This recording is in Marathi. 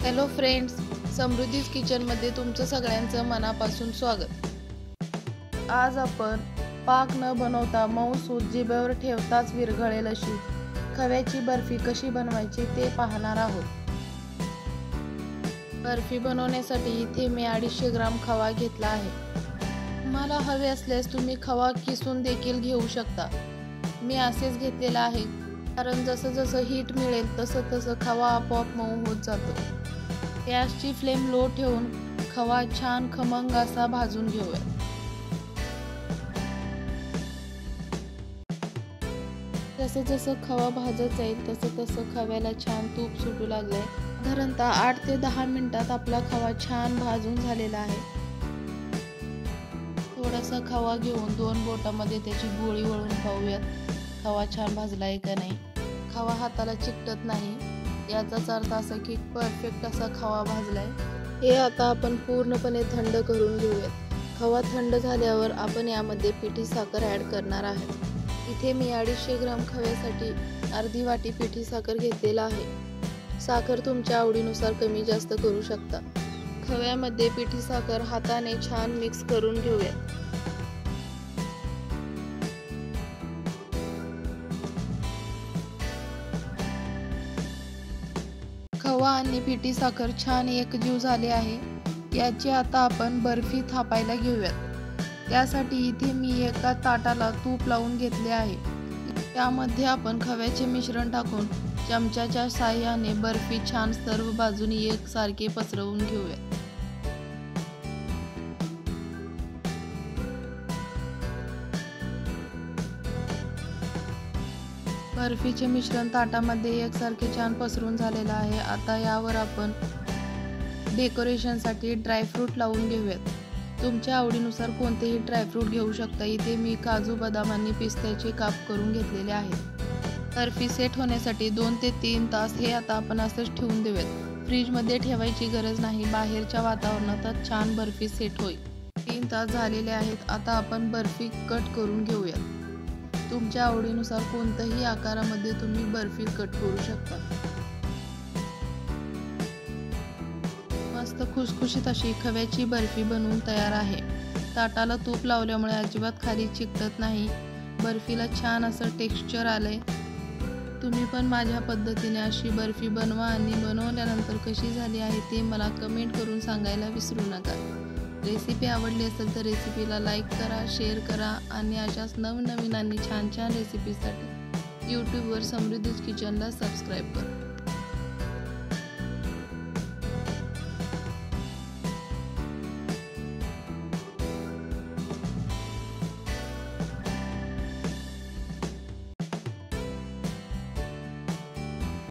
हॅलो फ्रेंड्स, समृद्धीज किचनमध्ये तुमचं सगळ्यांचं मनापासून स्वागत। आज आपण पाक न बनवता मऊसूत जिभेवर ठेवताच विरघळेल अशी खव्याची बर्फी कशी बनवायची ते पाहणार आहोत। बर्फी बनवण्यासाठी इथे मी 250 ग्राम खवा घेतला आहे। तुम्हाला हवे असल्यास तुम्ही खवा किसून देखील घेऊ शकता। मी असेच घेतलेला आहे कारण जसं जसं हीट मिळेल तसं तसं खवा आपोआप मऊ होत जातो। गॅसची फ्लेम लो ठेवून खवा छान खमंग असा भाजून घेऊया। जसं जसं खवा भाजत जाईल तसं तसं खव्याला छान तूप सुटू लागलंय। साधारणतः 8 ते 10 मिनिटात आपला खवा छान भाजून झालेला आहे। थोडासा खवा घेऊन 2 बोटामध्ये त्याची गोळी वळून पाहूयात खवा छान भाजलाय का नाही। खवा हाताला चिकटत नाही याचाच अर्थ असा की परफेक्ट असा खवा भाजलाय। हे आता आपण पूर्णपणे थंड करून घेऊयात। खवा थंड झाल्यावर आपण यामध्ये पिठी साखर ॲड करणार आहे। इथे मी 250 ग्राम खव्यासाठी अर्धी वाटी पिठी साखर घेतलेला आहे। साखर तुमच्या आवडीनुसार कमी जास्त करू शकता। खव्यामध्ये पिठी साखर हाताने छान मिक्स करून घेऊयात। खवा आणि पिठी साखर छान एकजीव झाले आहे। याची आता आपण बर्फी थापायला घेऊयात। त्यासाठी इथे मी एका ताटाला तूप लावून घेतले आहे। त्यामध्ये आपण खव्याचे मिश्रण टाकून चमच्याच्या साहाय्याने बर्फी छान सर्व बाजूनी एकसारखे पसरवून घेऊयात। बर्फीचे मिश्रण ताटामध्ये एकसारखे छान पसरून झालेलं आहे। आता यावर आपण डेकोरेशनसाठी ड्रायफ्रूट लावून घेऊयात। तुमच्या आवडीनुसार कोणतेही ड्रायफ्रूट घेऊ शकता। इथे मी काजू, बदाम आणि पिस्त्याचे काप करून घेतलेले आहेत। बर्फी सेट होण्यासाठी 2 ते 3 तास हे आता आपण असंच ठेवून देऊयात। फ्रीजमध्ये ठेवायची गरज नाही, बाहेरच्या वातावरणातच छान बर्फी सेट होईल। 3 तास झालेले आहेत। आता आपण बर्फी कट करून घेऊयात। तुमच्या आवडीनुसार कोणत्याही आकारामध्ये तुम्ही बर्फी कट करू शकता। मस्त खुसखुशीत अशी खव्याची बर्फी बनवून तयार आहे। ताटाला तूप लावल्यामुळे अजिबात खाली चिकटत नाही। बर्फीला छान असं टेक्स्चर आलंय। तुम्ही पण माझ्या पद्धतीने अशी बर्फी बनवा आणि बनवल्यानंतर कशी झाली आहे ते मला कमेंट करून सांगायला विसरू नका। रेसिपी आवडली असेल तर रेसिपीला लाईक करा, शेअर करा आणि अशाच नवनवीन आणि छान छान रेसिपीसाठी यूट्यूबवर समृद्धीज किचनला सबस्क्राईब करा।